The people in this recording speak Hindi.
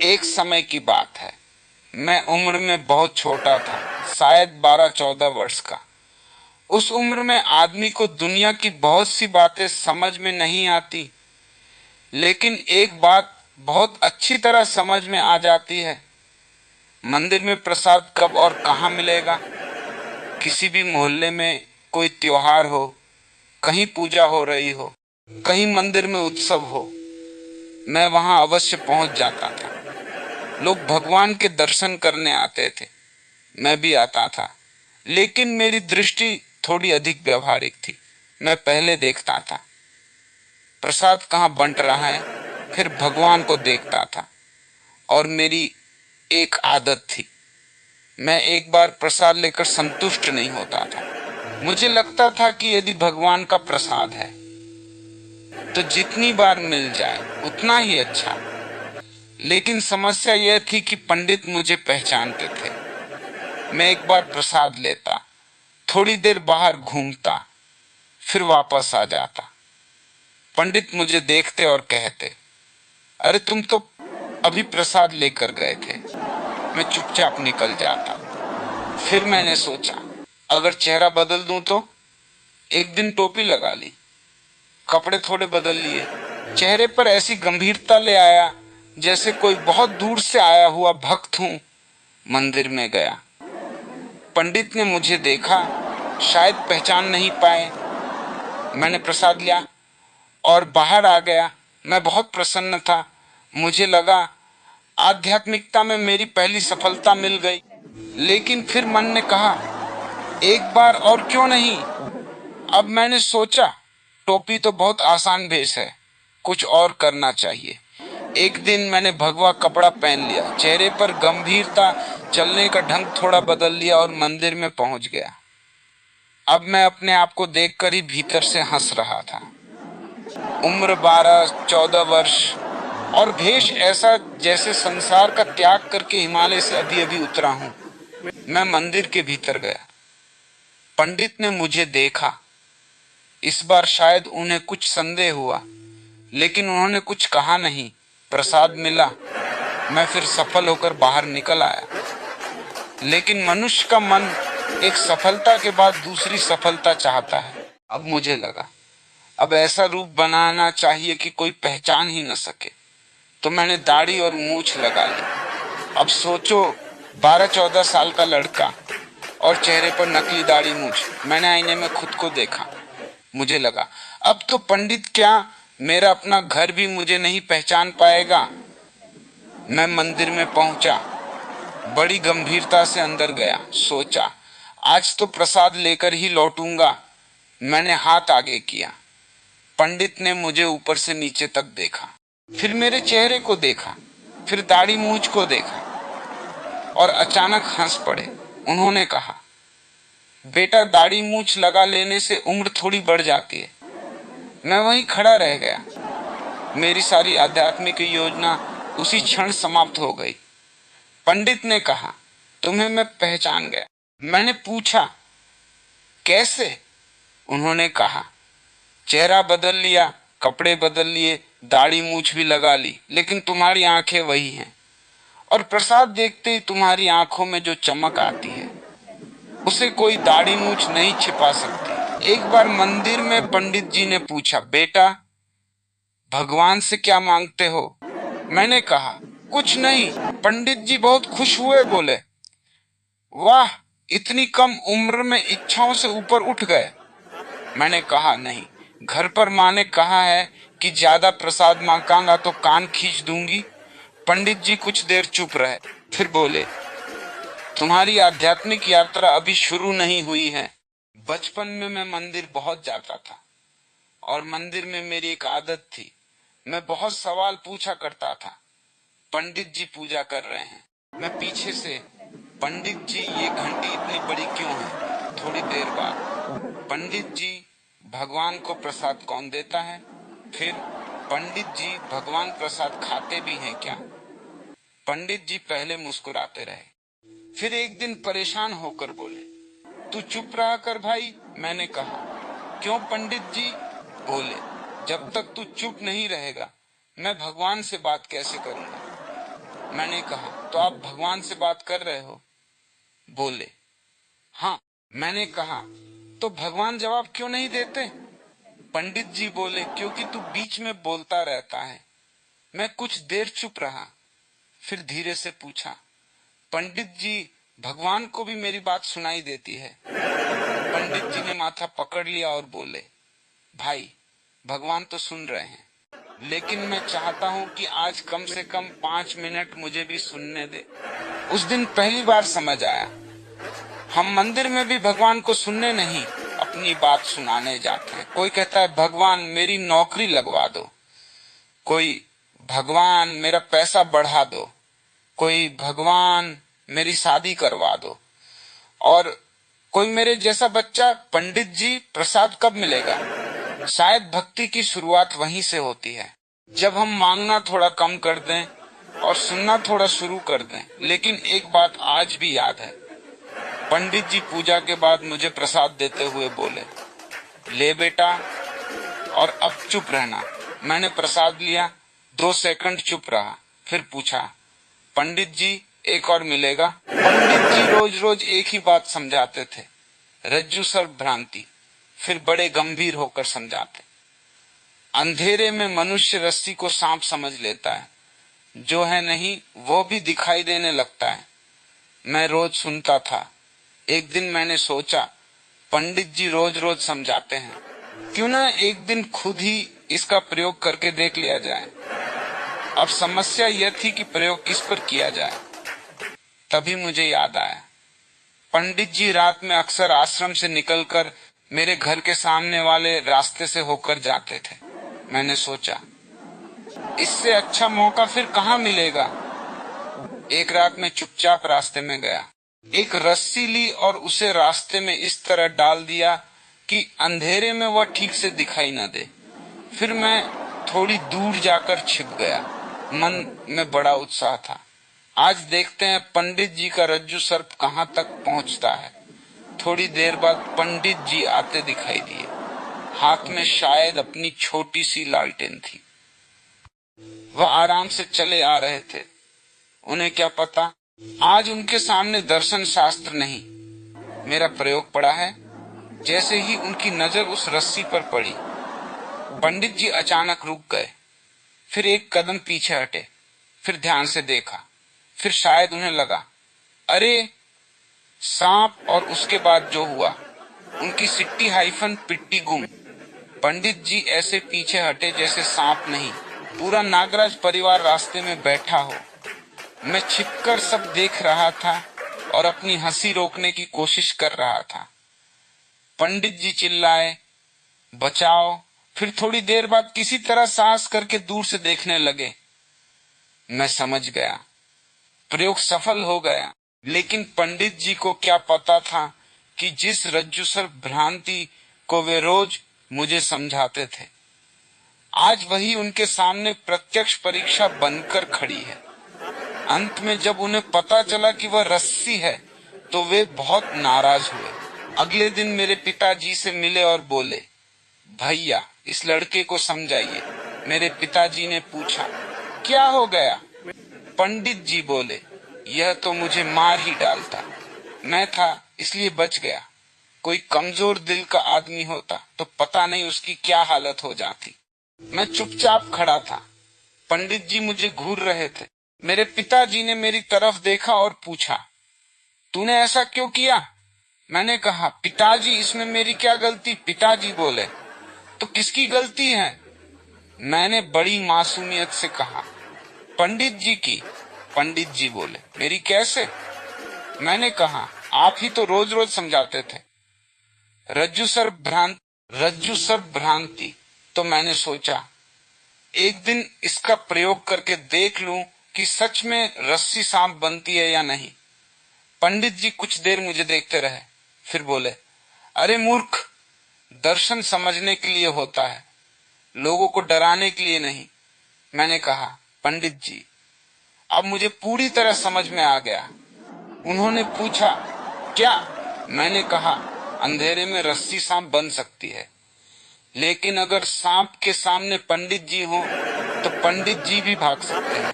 एक समय की बात है। मैं उम्र में बहुत छोटा था, शायद 12-14 वर्ष का। उस उम्र में आदमी को दुनिया की बहुत सी बातें समझ में नहीं आती, लेकिन एक बात बहुत अच्छी तरह समझ में आ जाती है। मंदिर में प्रसाद कब और कहाँ मिलेगा। किसी भी मोहल्ले में कोई त्योहार हो, कहीं पूजा हो रही हो, कहीं मंदिर में उत्सव हो, मैं वहां अवश्य पहुंच जाता था। लोग भगवान के दर्शन करने आते थे, मैं भी आता था, लेकिन मेरी दृष्टि थोड़ी अधिक व्यवहारिक थी। मैं पहले देखता था प्रसाद कहाँ बंट रहा है, फिर भगवान को देखता था। और मेरी एक आदत थी, मैं एक बार प्रसाद लेकर संतुष्ट नहीं होता था। मुझे लगता था कि यदि भगवान का प्रसाद है तो जितनी बार मिल जाए उतना ही अच्छा। लेकिन समस्या यह थी कि पंडित मुझे पहचानते थे। मैं एक बार प्रसाद लेता, थोड़ी देर बाहर घूमता, फिर वापस आ जाता। पंडित मुझे देखते और कहते, अरे तुम तो अभी प्रसाद लेकर गए थे। मैं चुपचाप निकल जाता। फिर मैंने सोचा, अगर चेहरा बदल दूं तो। एक दिन टोपी लगा ली, कपड़े थोड़े बदल लिए, चेहरे पर ऐसी गंभीरता ले आया जैसे कोई बहुत दूर से आया हुआ भक्त हूं। मंदिर में गया, पंडित ने मुझे देखा, शायद पहचान नहीं पाए। मैंने प्रसाद लिया और बाहर आ गया। मैं बहुत प्रसन्न था। मुझे लगा आध्यात्मिकता में मेरी पहली सफलता मिल गई। लेकिन फिर मन ने कहा, एक बार और क्यों नहीं। अब मैंने सोचा, टोपी तो बहुत आसान भेष है, कुछ और करना चाहिए। एक दिन मैंने भगवा कपड़ा पहन लिया, चेहरे पर गंभीरता, चलने का ढंग थोड़ा बदल लिया और मंदिर में पहुंच गया। अब मैं अपने आप को देखकर ही भीतर से हंस रहा था। उम्र 12-14 वर्ष और भेष ऐसा जैसे संसार का त्याग करके हिमालय से अभी अभी उतरा हूं। मैं मंदिर के भीतर गया। पंडित ने मुझे देखा। इस बार शायद उन्हें कुछ संदेह हुआ, लेकिन उन्होंने कुछ कहा नहीं। प्रसाद मिला, मैं फिर सफल होकर बाहर निकल आया। लेकिन मनुष्य का मन एक सफलता के बाद दूसरी सफलता चाहता है। अब मुझे लगा, अब ऐसा रूप बनाना चाहिए कि कोई पहचान ही न सके। तो मैंने दाढ़ी और मूछ लगा ली। अब सोचो, 12-14 साल का लड़का और चेहरे पर नकली दाढ़ी मूछ। मैंने आईने में खुद को देखा। मुझे लगा, अब तो पंडित क्या, मेरा अपना घर भी मुझे नहीं पहचान पाएगा। मैं मंदिर में पहुंचा, बड़ी गंभीरता से अंदर गया। सोचा, आज तो प्रसाद लेकर ही लौटूंगा। मैंने हाथ आगे किया। पंडित ने मुझे ऊपर से नीचे तक देखा, फिर मेरे चेहरे को देखा, फिर दाढ़ी मूछ को देखा और अचानक हंस पड़े। उन्होंने कहा, बेटा, दाढ़ी मूछ लगा लेने से उम्र थोड़ी बढ़ जाती है। मैं वहीं खड़ा रह गया। मेरी सारी आध्यात्मिक योजना उसी क्षण समाप्त हो गई। पंडित ने कहा, तुम्हें मैं पहचान गया। मैंने पूछा, कैसे? उन्होंने कहा, चेहरा बदल लिया, कपड़े बदल लिए, दाढ़ी मूछ भी लगा ली, लेकिन तुम्हारी आंखें वही हैं। और प्रसाद देखते ही तुम्हारी आंखों में जो चमक आती है, उसे कोई दाढ़ी मूछ नहीं छिपा सकती। एक बार मंदिर में पंडित जी ने पूछा, बेटा, भगवान से क्या मांगते हो? मैंने कहा, कुछ नहीं। पंडित जी बहुत खुश हुए, बोले, वाह, इतनी कम उम्र में इच्छाओं से ऊपर उठ गए। मैंने कहा, नहीं, घर पर माँ ने कहा है कि ज्यादा प्रसाद मांगा तो कान खींच दूंगी। पंडित जी कुछ देर चुप रहे, फिर बोले, तुम्हारी आध्यात्मिक यात्रा अभी शुरू नहीं हुई है। बचपन में मैं मंदिर बहुत जाता था और मंदिर में मेरी एक आदत थी, मैं बहुत सवाल पूछा करता था। पंडित जी पूजा कर रहे हैं, मैं पीछे से, पंडित जी ये घंटी इतनी बड़ी क्यों है? थोड़ी देर बाद, पंडित जी, भगवान को प्रसाद कौन देता है? फिर, पंडित जी, भगवान प्रसाद खाते भी हैं क्या? पंडित जी पहले मुस्कुराते रहे, फिर एक दिन परेशान होकर बोले, तू चुप रहा कर भाई। मैंने कहा, क्यों पंडित जी? बोले, जब तक तू चुप नहीं रहेगा मैं भगवान से बात कैसे करूंगा? मैंने कहा, तो आप भगवान से बात कर रहे हो? बोले, हाँ। मैंने कहा, तो भगवान जवाब क्यों नहीं देते? पंडित जी बोले, क्योंकि तू बीच में बोलता रहता है। मैं कुछ देर चुप रहा, फिर धीरे से पूछा, पंडित जी, भगवान को भी मेरी बात सुनाई देती है? पंडित जी ने माथा पकड़ लिया और बोले, भाई, भगवान तो सुन रहे हैं, लेकिन मैं चाहता हूँ कि आज कम से कम 5 मिनट मुझे भी सुनने दे। उस दिन पहली बार समझ आया, हम मंदिर में भी भगवान को सुनने नहीं, अपनी बात सुनाने जाते हैं। कोई कहता है, भगवान मेरी नौकरी लगवा दो, कोई भगवान मेरा पैसा बढ़ा दो, कोई भगवान मेरी शादी करवा दो, और कोई मेरे जैसा बच्चा, पंडित जी प्रसाद कब मिलेगा? शायद भक्ति की शुरुआत वहीं से होती है, जब हम मांगना थोड़ा कम कर दें और सुनना थोड़ा शुरू कर दें। लेकिन एक बात आज भी याद है, पंडित जी पूजा के बाद मुझे प्रसाद देते हुए बोले, ले बेटा, और अब चुप रहना। मैंने प्रसाद लिया, 2 सेकंड चुप रहा, फिर पूछा, पंडित जी एक और मिलेगा? पंडित जी रोज रोज एक ही बात समझाते थे, रज्जु सर्प भ्रांति। फिर बड़े गंभीर होकर समझाते, अंधेरे में मनुष्य रस्सी को सांप समझ लेता है, जो है नहीं वो भी दिखाई देने लगता है। मैं रोज सुनता था। एक दिन मैंने सोचा, पंडित जी रोज रोज समझाते हैं, क्यों ना एक दिन खुद ही इसका प्रयोग करके देख लिया जाए। अब समस्या यह थी कि प्रयोग किस पर किया जाए। तभी मुझे याद आया, पंडित जी रात में अक्सर आश्रम से निकलकर मेरे घर के सामने वाले रास्ते से होकर जाते थे। मैंने सोचा, इससे अच्छा मौका फिर कहाँ मिलेगा। एक रात में चुपचाप रास्ते में गया, एक रस्सी ली और उसे रास्ते में इस तरह डाल दिया कि अंधेरे में वह ठीक से दिखाई न दे। फिर मैं थोड़ी दूर जाकर छिप गया। मन में बड़ा उत्साह था। आज देखते हैं पंडित जी का रज्जु सर्प कहाँ तक पहुँचता है। थोड़ी देर बाद पंडित जी आते दिखाई दिए। हाथ में शायद अपनी छोटी सी लालटेन थी। वह आराम से चले आ रहे थे। उन्हें क्या पता, आज उनके सामने दर्शन शास्त्र नहीं, मेरा प्रयोग पड़ा है। जैसे ही उनकी नजर उस रस्सी पर पड़ी, पंडित जी अचानक रुक गए, फिर एक कदम पीछे हटे, फिर ध्यान से देखा, फिर शायद उन्हें लगा, अरे सांप, और उसके बाद जो हुआ, उनकी सिट्टी हाइफन पिट्टी गुम। पंडित जी ऐसे पीछे हटे जैसे सांप नहीं, पूरा नागराज परिवार रास्ते में बैठा हो। मैं छिपकर सब देख रहा था और अपनी हंसी रोकने की कोशिश कर रहा था। पंडित जी चिल्लाए, बचाओ। फिर थोड़ी देर बाद किसी तरह साहस करके दूर से देखने लगे। मैं समझ गया, प्रयोग सफल हो गया। लेकिन पंडित जी को क्या पता था कि जिस रज्जु सर्प भ्रांति को वे रोज मुझे समझाते थे, आज वही उनके सामने प्रत्यक्ष परीक्षा बनकर खड़ी है। अंत में जब उन्हें पता चला कि वह रस्सी है, तो वे बहुत नाराज हुए। अगले दिन मेरे पिताजी से मिले और बोले, भैया इस लड़के को समझाइए। मेरे पिताजी ने पूछा, क्या हो गया? पंडित जी बोले, यह तो मुझे मार ही डालता। मैं था इसलिए बच गया। कोई कमजोर दिल का आदमी होता तो पता नहीं उसकी क्या हालत हो जाती। मैं चुपचाप खड़ा था। पंडित जी मुझे घूर रहे थे। मेरे पिताजी ने मेरी तरफ देखा और पूछा, तूने ऐसा क्यों किया? मैंने कहा, पिताजी इसमें मेरी क्या गलती? पिताजी बोले, तो किसकी गलती है? मैंने बड़ी मासूमियत से कहा, पंडित जी की। पंडित जी बोले, मेरी कैसे? मैंने कहा, आप ही तो रोज रोज समझाते थे, रज्जु सर्प भ्रांति। तो मैंने सोचा, एक दिन इसका प्रयोग करके देख लूं कि सच में रस्सी सांप बनती है या नहीं। पंडित जी कुछ देर मुझे देखते रहे, फिर बोले, अरे मूर्ख, दर्शन समझने के लिए होता है, लोगों को डराने के लिए नहीं। मैंने कहा, पंडित जी अब मुझे पूरी तरह समझ में आ गया। उन्होंने पूछा, क्या? मैंने कहा, अंधेरे में रस्सी सांप बन सकती है, लेकिन अगर सांप के सामने पंडित जी हो तो पंडित जी भी भाग सकते हैं।